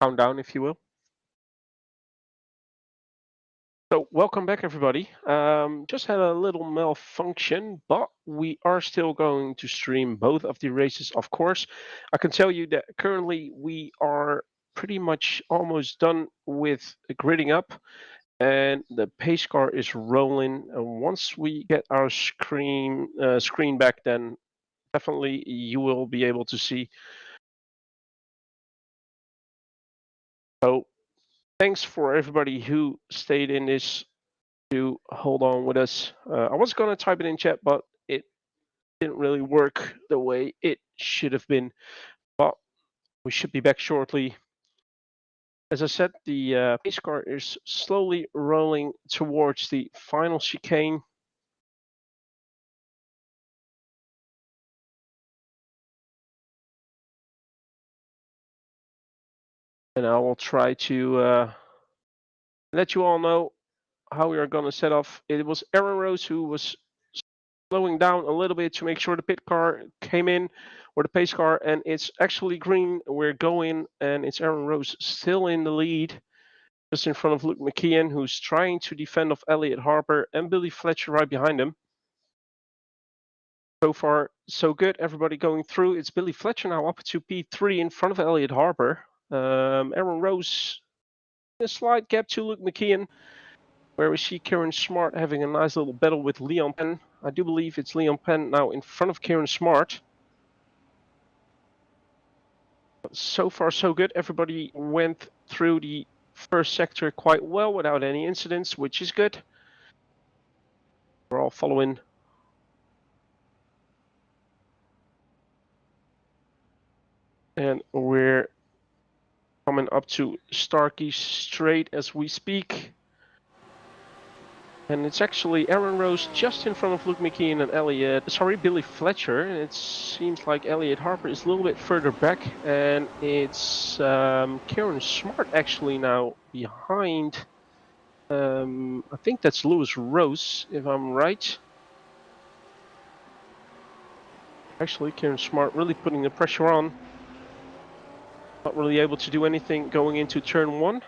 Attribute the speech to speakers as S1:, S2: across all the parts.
S1: countdown, if you will. So welcome back, everybody. Just had a little malfunction, but we are still going to stream both of the races, of course. I can tell you that currently we are pretty much almost done with gridding up, and the pace car is rolling. And once we get our screen back, then definitely you will be able to see. So thanks for everybody who stayed in this to hold on with us. I was going to type it in chat, but it didn't really work the way it should have been. But we should be back shortly. As I said, the pace car is slowly rolling towards the final chicane. And I will try to let you all know how we are going to set off. It was Aaron Rose who was slowing down a little bit to make sure the pit car came in, or the pace car, and it's actually green. We're going, and it's Aaron Rose still in the lead, just in front of Luke McKeon, who's trying to defend off Elliot Harper and Billy Fletcher right behind him. So far, so good. Everybody going through. It's Billy Fletcher now up to P3 in front of Elliot Harper. Aaron Rose in a slight gap to Luke McKeon, where we see Kieran Smart having a nice little battle with Leon Penn. I do believe it's Leon Penn now in front of Kieran Smart. So far, so good. Everybody went through the first sector quite well without any incidents, which is good. We're all following. And we're coming up to Starkey Strait as we speak. And it's actually Aaron Rose just in front of Luke McKeon and Billy Fletcher. And it seems like Elliot Harper is a little bit further back. And it's Kieran Smart actually now behind. I think that's Lewis Rose, if I'm right. Actually, Kieran Smart really putting the pressure on. Not really able to do anything going into turn one.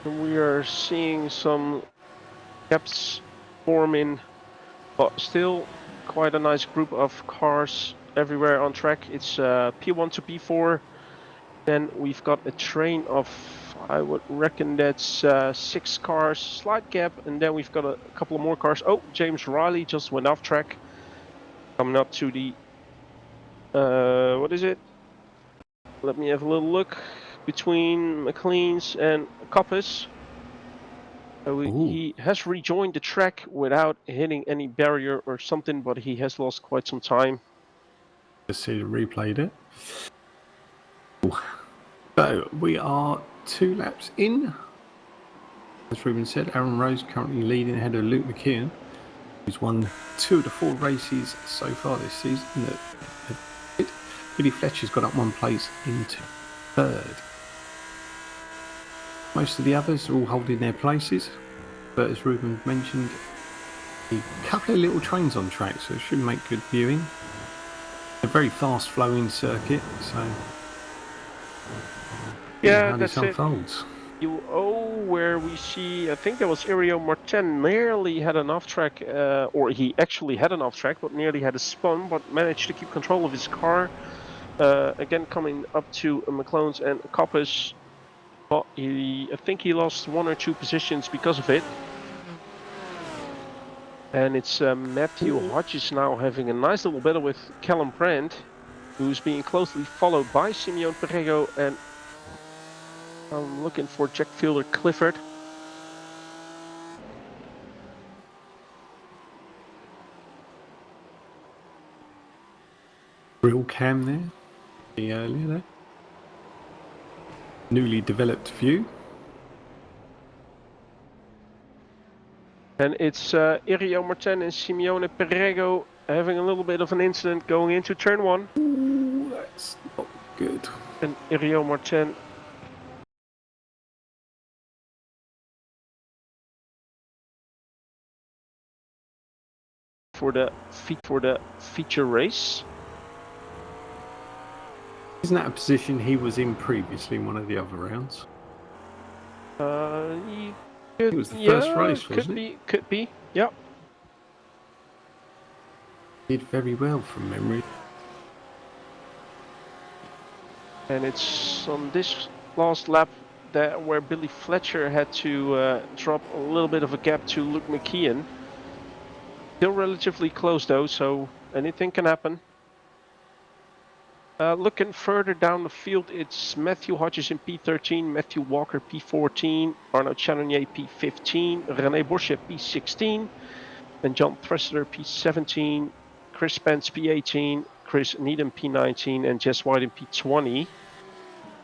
S1: And we are seeing some gaps forming, but still quite a nice group of cars everywhere on track. It's P1 to P4. Then we've got a train of, I would reckon that's 6 cars, slight gap, and then we've got a couple of more cars. Oh, James Riley just went off track. Coming up to the, what is it? Let me have a little look. Between McLean's and Coppice. He has rejoined the track without hitting any barrier or something, but he has lost quite some time.
S2: Just see the replayed it. So we are 2 laps in. As Ruben said, Aaron Rose currently leading ahead of Luke McKeon, who's won 2 of the 4 races so far this season. Billy Fletcher's got up 1 place into 3rd. Most of the others are all holding their places, but as Ruben mentioned, a couple of little trains on track, so it should make good viewing. A very fast flowing circuit, so
S1: yeah, that's it.
S2: Unfolds.
S1: Where we see, I think that was Irio Martin nearly had an off track, or he actually had an off track, but nearly had a spun, but managed to keep control of his car. Again, coming up to McLean's and Coppice, but I think he lost 1 or 2 positions because of it. And it's Matthew Hodges now having a nice little battle with Callum Brandt, who's being closely followed by Simeon Perego, and I'm looking for Jack Fielder Clifford.
S2: Real cam there, the earlier there. Newly developed view.
S1: And it's Irio Martin and Simeone Perego having a little bit of an incident going into turn 1.
S2: Ooh, that's not good.
S1: And Irio Martin for the feature race.
S2: Isn't that a position he was in previously in one of the other rounds?
S1: It
S2: was the first race,
S1: could
S2: wasn't it?
S1: Could be. Yep.
S2: Did very well from memory.
S1: And it's on this last lap that where Billy Fletcher had to drop a little bit of a gap to Luke McKeon. Still relatively close though, so anything can happen. Looking further down the field, it's Matthew Hodges in P13, Matthew Walker P14, Arnaud Channonier P15, René Boucher P16, and John Thressler P17, Chris Spence P18, Chris Needham P19, and Jess White in P20.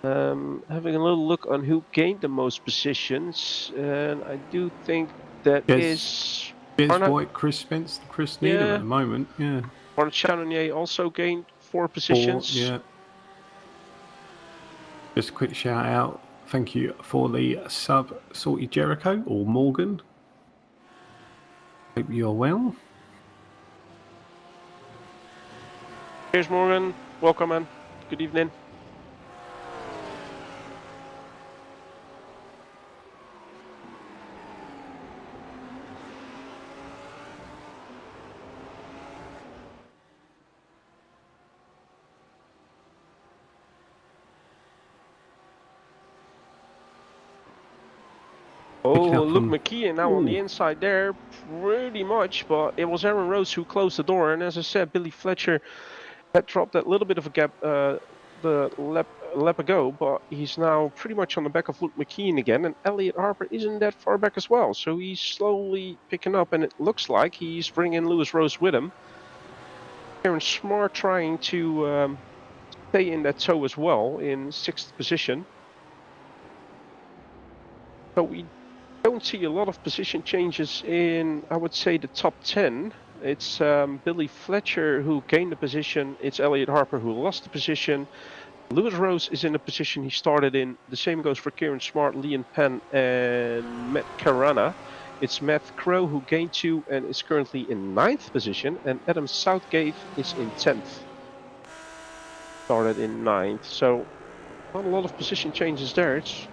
S1: Having a little look on who gained the most positions, and I do think that is
S2: Jess White, Chris Spence, Chris Needham at the moment. Yeah.
S1: Arnaud Channonier also gained 4 positions.
S2: 4, yeah. Just a quick shout out. Thank you for the sub, Salty Jericho or Morgan. Hope you're well.
S1: Cheers, Morgan. Welcome, man. Good evening. Oh, Luke McKeon now on the inside there, pretty much, but it was Aaron Rose who closed the door. And as I said, Billy Fletcher had dropped that little bit of a gap the lap ago, but he's now pretty much on the back of Luke McKeon again. And Elliot Harper isn't that far back as well, so he's slowly picking up, and it looks like he's bringing Lewis Rose with him. Aaron Smart trying to stay in that tow as well in 6th position. So we don't see a lot of position changes in, I would say, the top 10. It's Billy Fletcher who gained the position. It's Elliot Harper who lost the position. Lewis Rose is in the position he started in. The same goes for Kieran Smart, Leon Penn, and Matt Carana. It's Matt Crow who gained 2 and is currently in 9th position. And Adam Southgate is in 10th. Started in 9th. So not a lot of position changes there. It's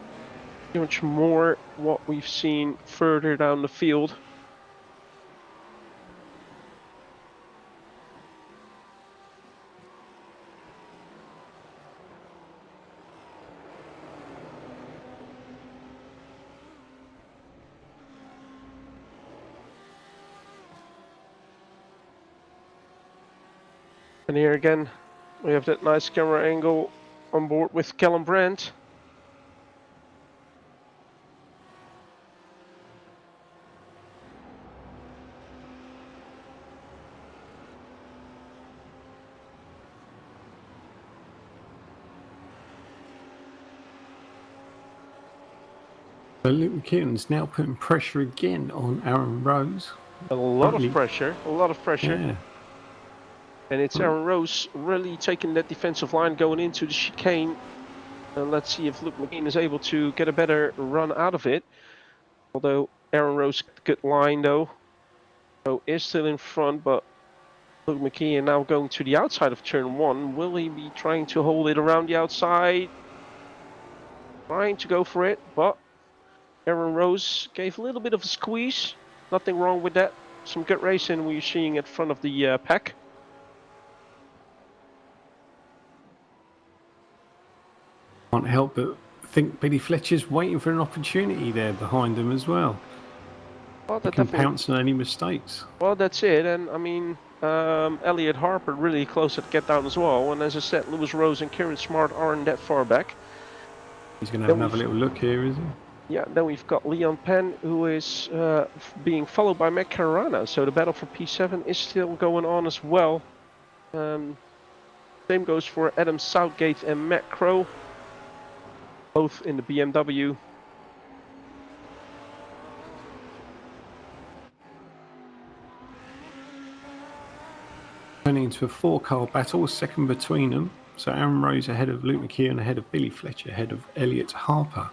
S1: much more what we've seen further down the field. And here again, we have that nice camera angle on board with Callum Brandt.
S2: So Luke McKeon's now putting pressure again on Aaron Rose.
S1: A lot of pressure.
S2: Yeah.
S1: And it's Aaron Rose really taking that defensive line going into the chicane. And let's see if Luke McKeon is able to get a better run out of it. Although Aaron Rose, good line though. So is still in front, but Luke McKeon now going to the outside of turn 1. Will he be trying to hold it around the outside? Trying to go for it, but Aaron Rose gave a little bit of a squeeze. Nothing wrong with that. Some good racing we're seeing at front of the pack.
S2: Can't help but think Billy Fletcher's waiting for an opportunity there behind him as well. Well, he can pounce on any mistakes.
S1: Well, that's it. And I mean, Elliot Harper really close at get down as well. And as I said, Lewis Rose and Kieran Smart aren't that far back.
S2: He's going to have another little look here, is he?
S1: Yeah, then we've got Leon Penn, who is being followed by Matt Carana. So the battle for P7 is still going on as well. Same goes for Adam Southgate and Matt Crow, both in the BMW.
S2: Turning into a 4-car battle, second between them. So Aaron Rose ahead of Luke McKeon, ahead of Billy Fletcher, ahead of Elliot Harper.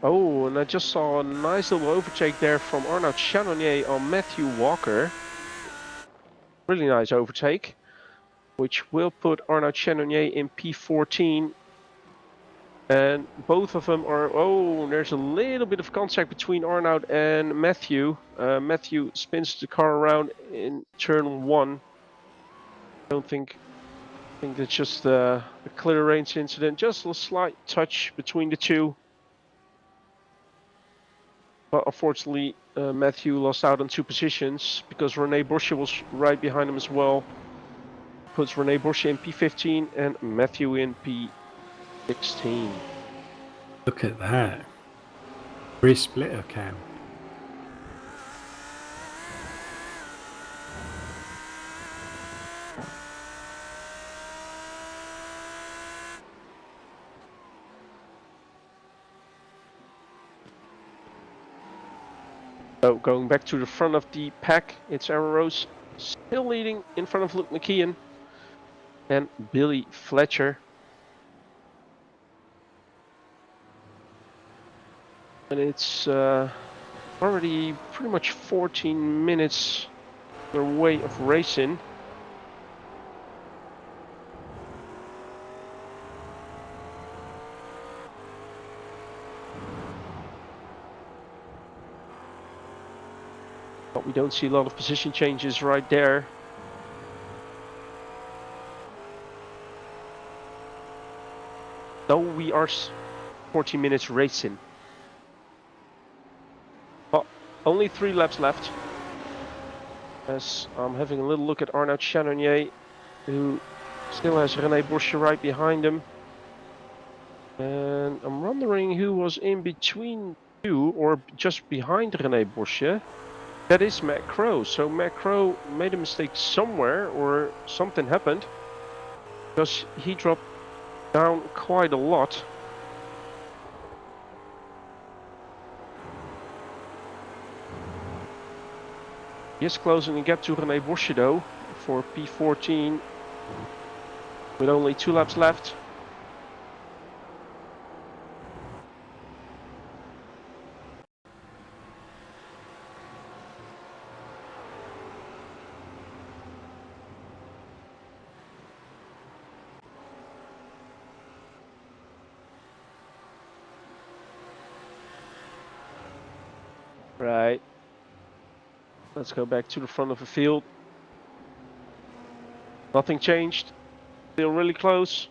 S1: Oh, and I just saw a nice little overtake there from Arnaud Chanonnier on Matthew Walker. Really nice overtake, which will put Arnaud Chanonnier in P14. And both of them are, oh, there's a little bit of contact between Arnaud and Matthew. Matthew spins the car around in turn 1. I think it's just a clearance incident, just a slight touch between the two. But unfortunately, Matthew lost out on 2 positions because Rene Bursche was right behind him as well. Puts Rene Bursche in P15 and Matthew in P16.
S2: Look at that. Rear splitter cam.
S1: So going back to the front of the pack, it's Aaron Rose still leading in front of Luke McKeon and Billy Fletcher. And it's already pretty much 14 minutes their way of racing. But we don't see a lot of position changes right there. Though we are 14 minutes racing. But only 3 laps left. As I'm having a little look at Arnaud Chanonnier, who still has Rene Bursche right behind him. And I'm wondering who was in between 2 or just behind Rene Bursche. That is Matt Crow. So Matt Crow made a mistake somewhere or something happened. Because he dropped down quite a lot. He is closing the gap to Rene Bursche though for P14 with only 2 laps left. Right. Let's go back to the front of the field. Nothing changed. Still really close.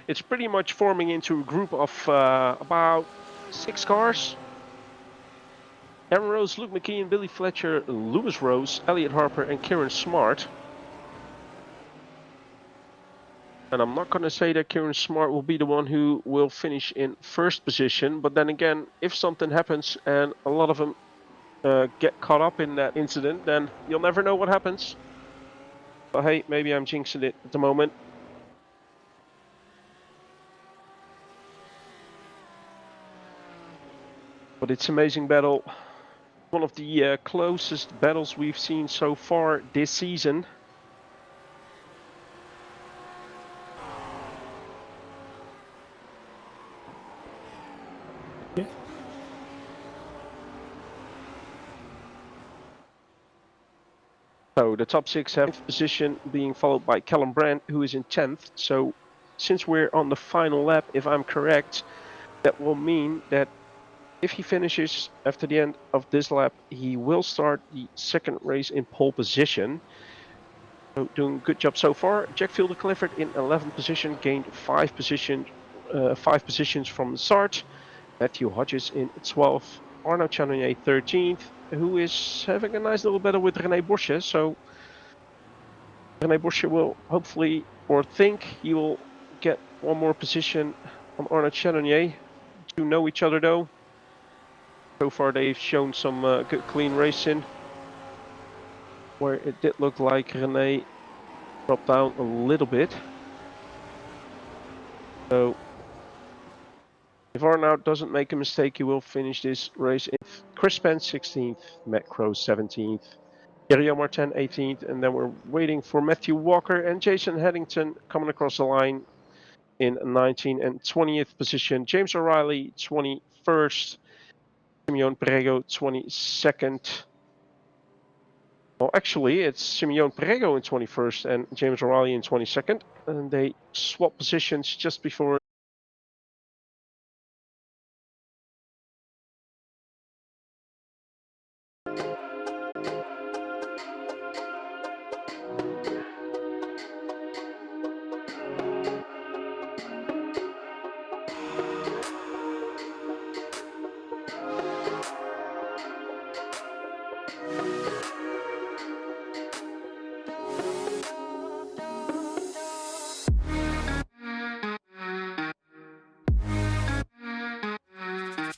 S1: It's pretty much forming into a group of about 6 cars. Aaron Rose, Luke McKeon, Billy Fletcher, Lewis Rose, Elliot Harper and Kieran Smart. And I'm not going to say that Kieran Smart will be the one who will finish in 1st position. But then again, if something happens and a lot of them get caught up in that incident, then you'll never know what happens. But hey, maybe I'm jinxing it at the moment. But it's an amazing battle. One of the closest battles we've seen so far this season.
S2: Yeah.
S1: So the top 6 have 5th position being followed by Callum Brandt, who is in 10th. So since we're on the final lap, if I'm correct, that will mean that if he finishes after the end of this lap, he will start the 2nd race in pole position. So doing a good job so far. Jack Fielder Clifford in 11th position, gained 5 positions from the start. Matthew Hodges in 12th. Arnaud Chanonnier 13th, who is having a nice little battle with Rene Bursche. So Rene Bursche will hopefully, or think he will get one more position on Arnaud Chanonnier. To know each other though. So far they've shown some good clean racing, where it did look like Rene dropped down a little bit. So if Arnaud doesn't make a mistake, he will finish this race in Chris Spence 16th, Matt Crow 17th, Rio Martin 18th, and then we're waiting for Matthew Walker and Jason Headington coming across the line in 19th and 20th position. James O'Reilly 21st, Simeon Perego 22nd. Well, actually, it's Simeon Perego in 21st and James O'Reilly in 22nd, and they swap positions just before